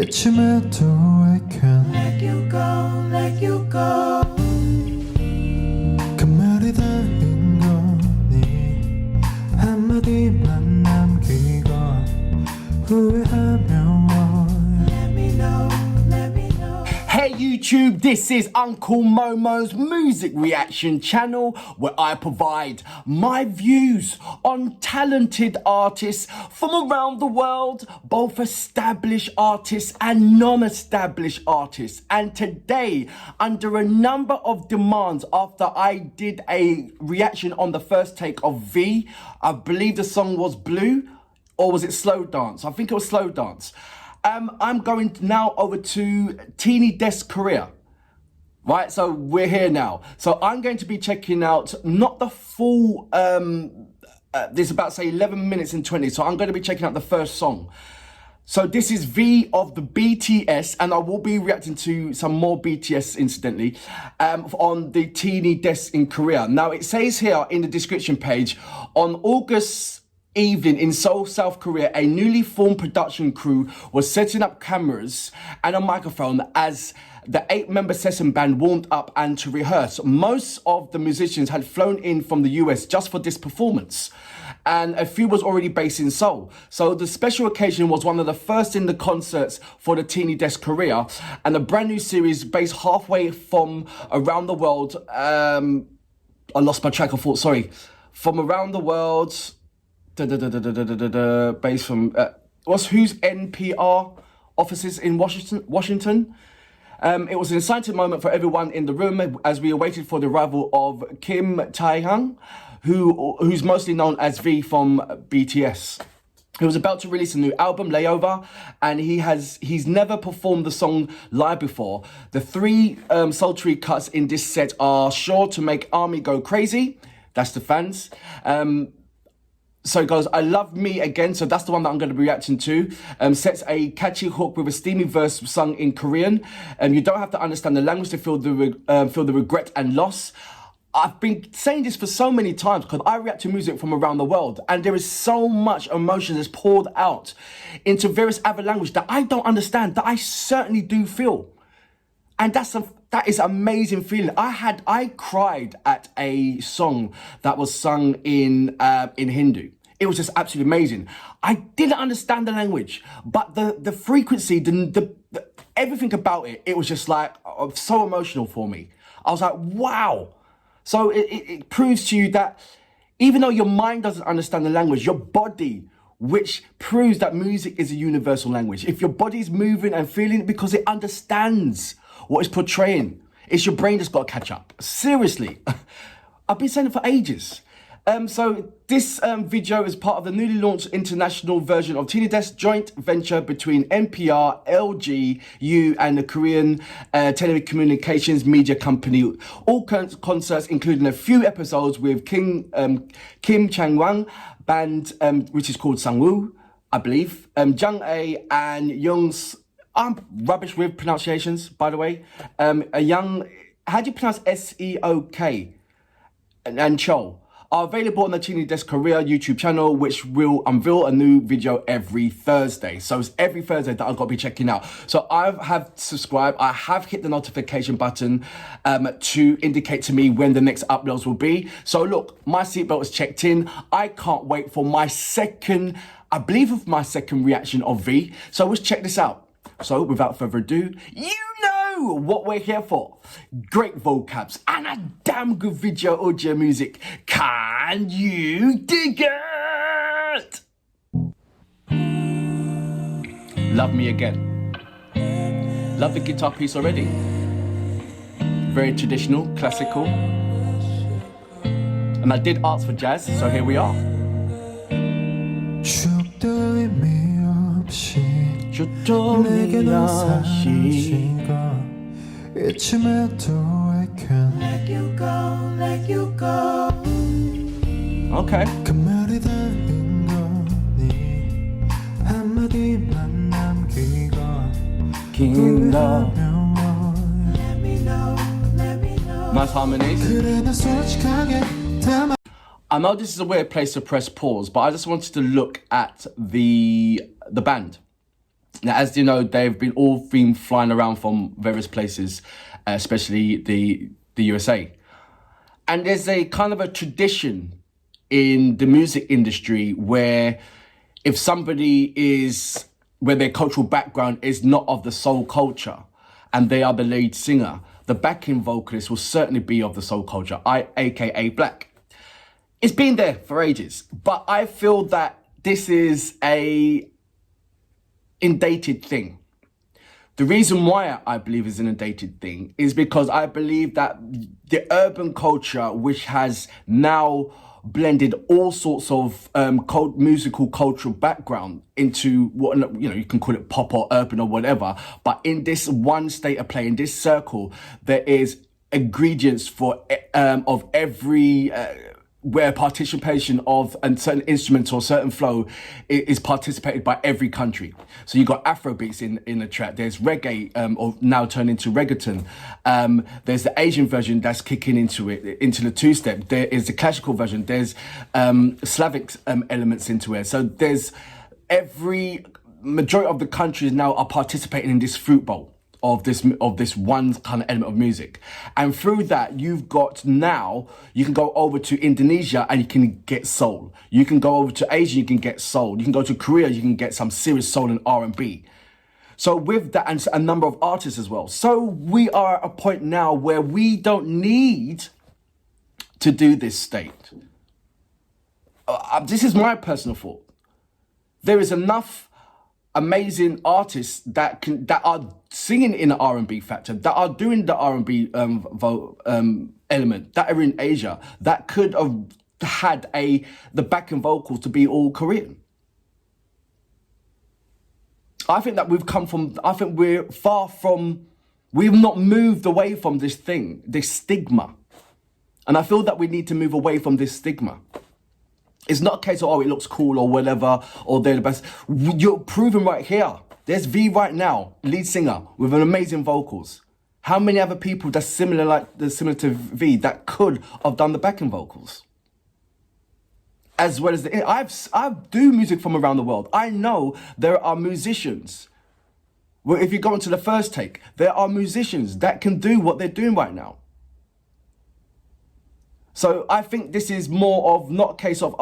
이쯤에도 I can let you go, let you go. 그 말이 다인 거니 한마디만 남기고 후회하면 Let me know, let me know. Hey YouTube, this is Uncle Momo's music reaction channel where I provide my views on talented artists from around the world, both established artists and non-established artists. And today, under a number of demands after I did a reaction on the first take of V, I believe the song was Blue, or was it Slow Dance? I think it was Slow Dance. I'm going now over to Teeny Desk Korea. Right, so we're here now. So I'm going to be checking out not the full, this is about say 11 minutes and 20. So I'm going to be checking out the first song. So this is V of the BTS, and I will be reacting to some more BTS incidentally, on the Teeny Desk in Korea. Now it says here in the description page, on August evening in Seoul, South Korea, a newly formed production crew was setting up cameras and a microphone as the 8-member session band warmed up and to rehearse. Most of the musicians had flown in from the US just for this performance, and a few was already based in Seoul. So the special occasion was one of the first in the concerts for the Teeny Desk Korea, and a brand new series based halfway from around the world. I lost my track of thought, sorry. From around the world, based from who's NPR offices in Washington. It was an exciting moment for everyone in the room as we awaited for the arrival of Kim Tae-hyung, who's mostly known as V from BTS. He was about to release a new album, Layover, and he's never performed the song live before. The 3 sultry cuts in this set are sure to make ARMY go crazy. That's the fans. So it goes, I love me again. So that's the one that I'm going to be reacting to. Sets a catchy hook with a steamy verse sung in Korean. You don't have to understand the language to feel the regret and loss. I've been saying this for so many times because I react to music from around the world, and there is so much emotion that's poured out into various other languages that I don't understand, that I certainly do feel. And that is amazing feeling. I cried at a song that was sung in Hindu. It was just absolutely amazing. I didn't understand the language, but the frequency, the everything about it, it was just like so emotional for me. I was like, wow. So it proves to you that even though your mind doesn't understand the language, your body, which proves that music is a universal language. If your body's moving and feeling it because it understands what it's portraying, it's your brain that's got to catch up. Seriously. I've been saying it for ages. So this video is part of the newly launched international version of Teeny Desk joint venture between NPR, LG, and the Korean telecommunications media company. All concerts, including a few episodes with Kim Tae-hyung band, which is called Sangwoo, I believe, Jung-ae and Young's. I'm rubbish with pronunciations, by the way. How do you pronounce S-E-O-K? And Cho are available on the Teeny Desk Korea YouTube channel, which will unveil a new video every Thursday. So it's every Thursday that I've got to be checking out. So I have subscribed. I have hit the notification button to indicate to me when the next uploads will be. So look, my seatbelt is checked in. I can't wait for my second reaction of V. So let's check this out. So without further ado, you know what we're here for. Great vocabs and a damn good video audio music. Can you dig it? Love Me Again. Love the guitar piece already. Very traditional, classical. And I did ask for jazz, so here we are. 내게 넌 사라지고 이쯤에도 I can let you go, let you go. Okay. 그 말이 다인 거니 한마디만 남기고 후회하면 Let me know, let me know. Nice harmonies. 그래 나 솔직하게 담아. I know this is a weird place to press pause, but I just wanted to look at the band. Now, as you know, they've been flying around from various places, especially the USA. And there's a kind of a tradition in the music industry where if somebody is, where their cultural background is not of the soul culture and they are the lead singer, the backing vocalist will certainly be of the soul culture, aka black. It's been there for ages, but I feel that this is a inundated thing. The reason why I believe it's an inundated thing is because I believe that the urban culture, which has now blended all sorts of musical cultural background into what, you know, you can call it pop or urban or whatever, but in this one state of play, in this circle, there is ingredients for of every where participation of a certain instrument or certain flow is participated by every country. So you got Afrobeats in the track. There's reggae, or now turned into reggaeton. There's the Asian version that's kicking into it, into the two-step. There is the classical version. There's Slavic elements into it. So there's majority of the countries now are participating in this fruit bowl of this one kind of element of music. And through that, you've got now, you can go over to Indonesia and you can get soul. You can go over to Asia, you can get soul. You can go to Korea, you can get some serious soul and R&B. So with that, and a number of artists as well. So we are at a point now where we don't need to do this state. This is my personal thought. There is enough amazing artists that are singing in the R&B factor, that are doing the R&B element, that are in Asia, that could have had the backing vocals to be all Korean. I think that we've not moved away from this thing, this stigma. And I feel that we need to move away from this stigma. It's not a case of, oh, it looks cool or whatever, or they're the best. You're proven right here. There's V right now, lead singer with an amazing vocals. How many other people that's similar to V that could have done the backing vocals? As well as I do music from around the world. I know there are musicians. Well, if you go into the first take, there are musicians that can do what they're doing right now. So I think this is more of not a case of,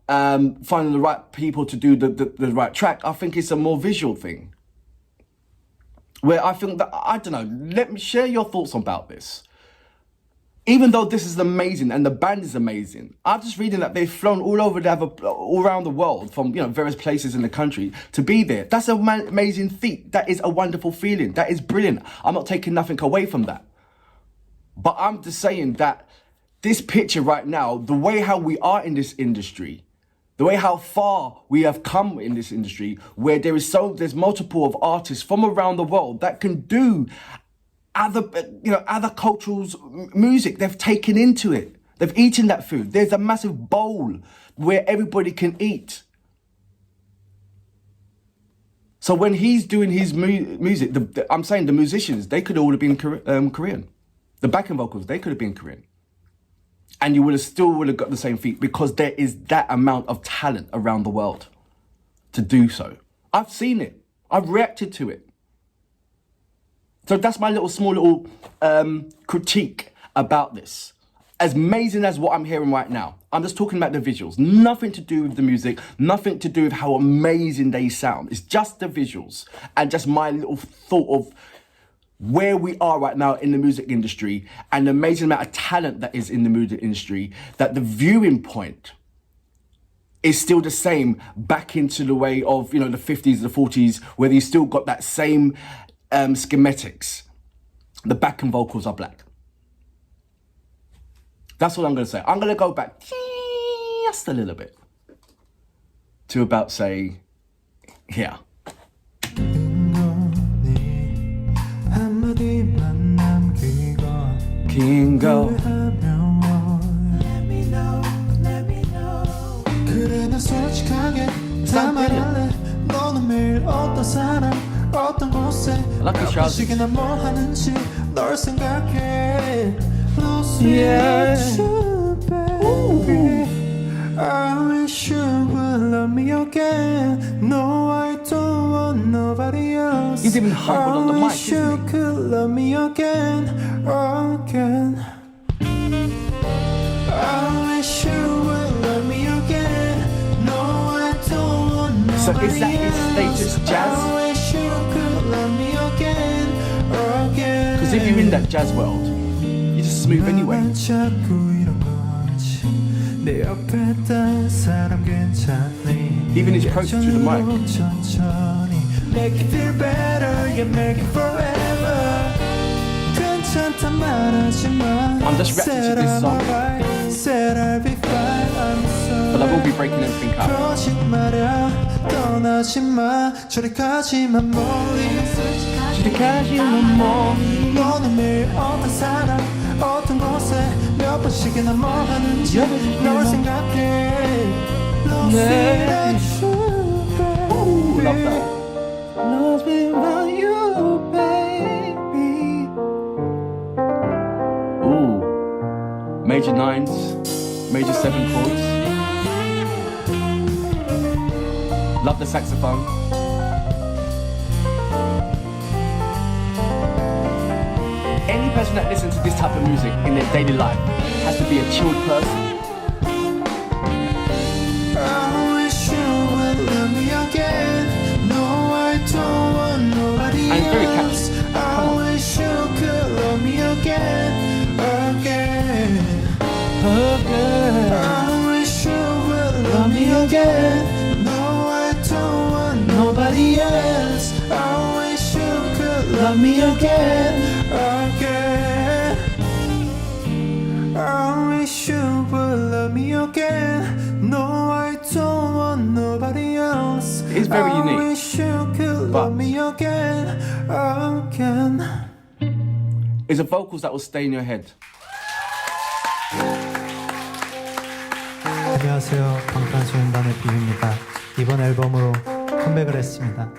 finding the right people to do the right track. I think it's a more visual thing. Where I think that, I don't know, let me share your thoughts about this. Even though this is amazing and the band is amazing, I'm just reading that they've flown all around the world from various places in the country to be there. That's an amazing feat. That is a wonderful feeling. That is brilliant. I'm not taking nothing away from that. But I'm just saying that this picture right now, the way how we are in this industry, the way how far we have come in this industry, where there's multiple of artists from around the world that can do other cultural music. They've taken into it. They've eaten that food. There's a massive bowl where everybody can eat. So when he's doing his music, I'm saying the musicians, they could all have been Korean. The backing vocals, they could have been Korean. And you would have got the same feat because there is that amount of talent around the world to do so. I've seen it. I've reacted to it. So that's my small critique about this. As amazing as what I'm hearing right now, I'm just talking about the visuals. Nothing to do with the music, nothing to do with how amazing they sound. It's just the visuals and just my little thought of where we are right now in the music industry and the amazing amount of talent that is in the music industry, that the viewing point is still the same back into the way of, the 50s, the 40s, where you still got that same schematics. The backing vocals are black. That's what I'm going to say. I'm going to go back just a little bit to about, say, here. Kingo. 그래 난 솔직하게 다 말할래 너는 매일 어떤 사람 어떤 곳에 몇 시기나 뭘 하는지 널 생각해 Lose with you baby I wish you would love me again No I don't want no nobody else. He's even humble on the mic, I wish you isn't he? could love me again, again. I wish you would love me again. No, I don't want nobody else. So is that his status jazz? I wish you could love me again, again. Because if you're in that jazz world, you're just smooth anyway. 나만 자꾸 이런 거지. 내 옆에 딴 사람 괜찮니? Even his approach to the mic. 천천히 make it feel better, yeah, make it forever. 괜찮단 말하지 마. I'm just reacting to this song, Said I'll be fine, I'm sorry. but I will be breaking everything up. 거짓말이야, 떠나지 마. 저리 가지만 멀리. 너는 매일 어떤 사람 어떤 곳에 몇 번씩이나 뭐 하는지 널 생각해. Lost without you, baby. Love that. Lost without you, baby. Ooh, major nines, major seven chords. Love the saxophone. Any person that listens to this type of music in their daily life has to be a chilled person. I wish you would love me again. No, I don't want nobody And it's very else. catchy. Come I on. wish you could love me again, again, again. I wish you would love me again. No, I don't want nobody else. I wish you could love me again, again. I wish you would love me again. No, I don't want nobody else. It's very I unique, wish you could but- love me again, again. It's the vocals that will stay in your head. 안녕하세요. 방탄소년단의 비입니다. 이번 앨범으로 컴백을 했습니다.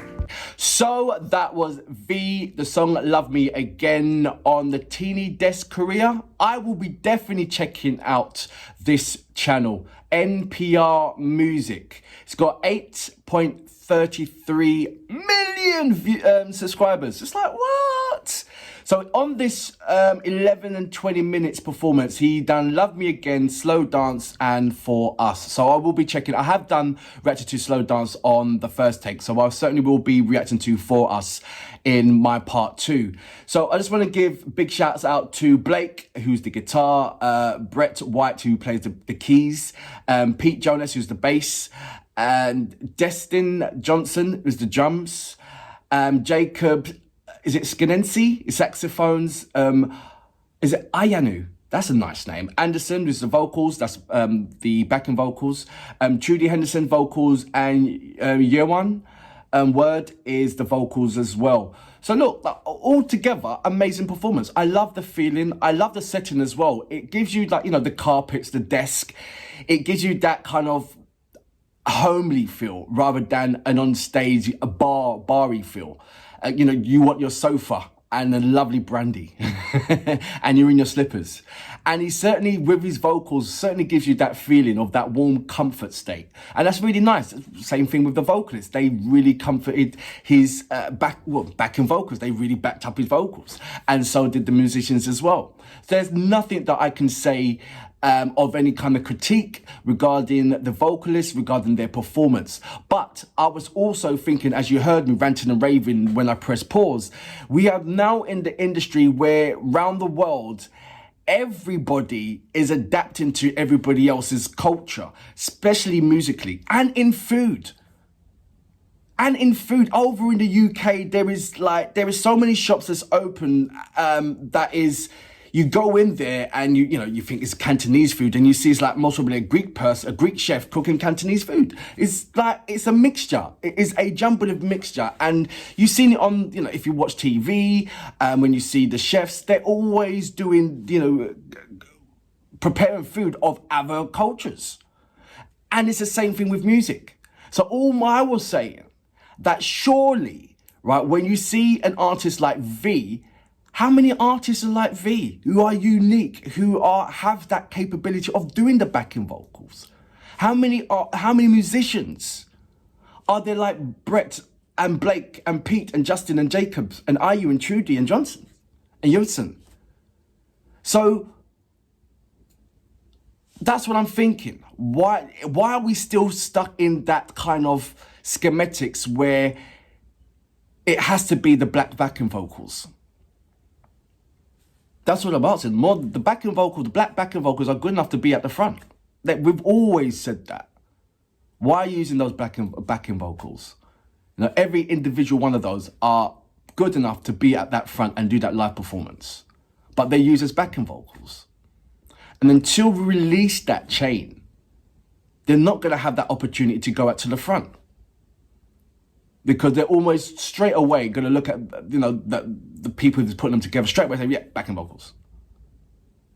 So that was V, the song Love Me Again on the Teeny Desk Korea. I will be definitely checking out this channel, NPR Music. It's got 8.33 million subscribers. It's like, what? So on this 11 and 20 minutes performance, he done Love Me Again, Slow Dance and For Us. So I will be checking. I have done reacted to Slow Dance on the first take. So I certainly will be reacting to For Us in my part 2. So I just want to give big shouts out to Blake, who's the guitar, Brett White, who plays the keys, Pete Jonas, who's the bass, and Destin Johnson, who's the drums, Jacob, is it Skinensi? Saxophones. Is it Ayanu? That's a nice name. Anderson, who's the vocals. That's the backing vocals. Trudy Henderson, vocals. And Yewan Word is the vocals as well. So look, all together, amazing performance. I love the feeling. I love the setting as well. It gives you, like, you know, the carpets, the desk. It gives you that kind of homely feel rather than an on-stage bar-y feel. You know, you want your sofa and a lovely brandy and you're in your slippers. And he certainly, with his vocals, certainly gives you that feeling of that warm comfort state. And that's really nice. Same thing with the vocalists. They really comforted his backing vocals. They really backed up his vocals. And so did the musicians as well. So there's nothing that I can say of any kind of critique regarding the vocalists, regarding their performance. But I was also thinking, as you heard me ranting and raving when I pressed pause, we are now in the industry where around the world, everybody is adapting to everybody else's culture, especially musically and in food. And in food, over in the UK, there is so many shops that's open that is, you go in there and you think it's Cantonese food, and you see it's like most probably a Greek person, a Greek chef cooking Cantonese food. It's like, it's a mixture. It is a jumble of mixture. And you've seen it on, if you watch TV, when you see the chefs, they're always doing, preparing food of other cultures. And it's the same thing with music. So all I was saying, that surely, right, when you see an artist like V, how many artists are like V, who are unique, who have that capability of doing the backing vocals? How many musicians are there like Brett and Blake and Pete and Justin and Jacobs and IU and Trudy and Johnson and Johnson. So that's what I'm thinking. Why are we still stuck in that kind of schematics where it has to be the black backing vocals? That's what I'm asking. More the backing vocals, the black backing vocals are good enough to be at the front. We've always said that. Why are you using those backing vocals? You know, every individual one of those are good enough to be at that front and do that live performance, but they're used as backing vocals. And until we release that chain, they're not going to have that opportunity to go out to the front, because they're almost straight away going to look at, you know, the people who's putting them together straight away and say, yeah, backing vocals.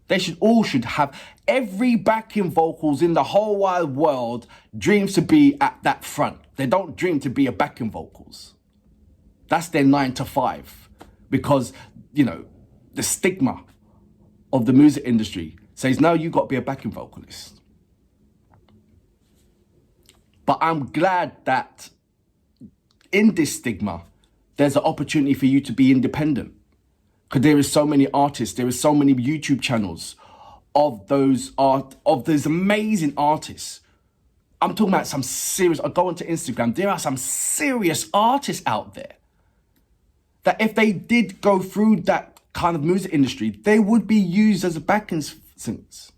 They should have, every backing vocals in the whole wide world dreams to be at that front. They don't dream to be a backing vocals. That's their 9 to 5, because, you know, the stigma of the music industry says, no, you got to be a backing vocalist. But I'm glad that in this stigma, there's an opportunity for you to be independent. Because there is so many artists, there is so many YouTube channels of those amazing artists. I'm talking about some serious, I go onto Instagram, there are some serious artists out there that if they did go through that kind of music industry, they would be used as a backing singers.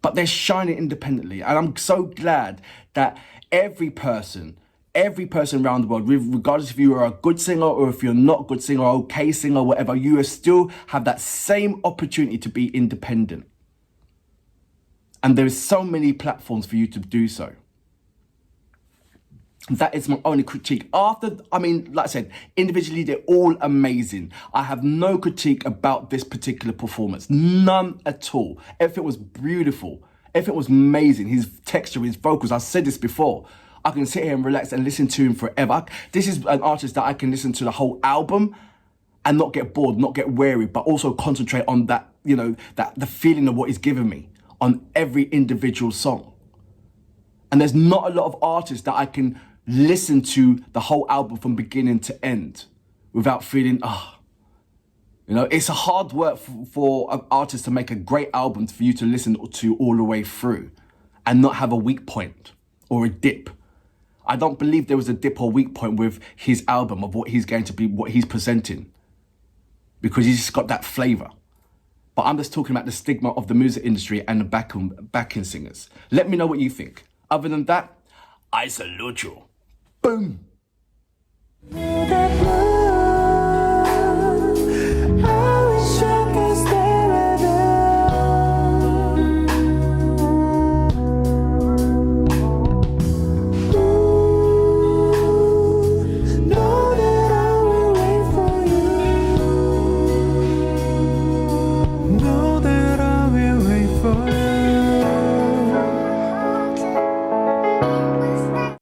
But they're shining independently. And I'm so glad that every person around the world, regardless if you are a good singer or if you're not a good singer, okay singer, whatever, you still have that same opportunity to be independent. And there is so many platforms for you to do so. That is my only critique. Like I said, individually, they're all amazing. I have no critique about this particular performance. None at all. Everything was beautiful. Everything was amazing. His texture, his vocals, I said this before. I can sit here and relax and listen to him forever. This is an artist that I can listen to the whole album and not get bored, not get weary, but also concentrate on that, you know, that the feeling of what he's given me on every individual song. And there's not a lot of artists that I can listen to the whole album from beginning to end without feeling, you know, it's a hard work for an artist to make a great album for you to listen to all the way through and not have a weak point or a dip. I don't believe there was a dip or weak point with his album of what he's going to be, what he's presenting, because he's just got that flavor. But I'm just talking about the stigma of the music industry and the backing singers. Let me know what you think. Other than that, I salute you. Boom.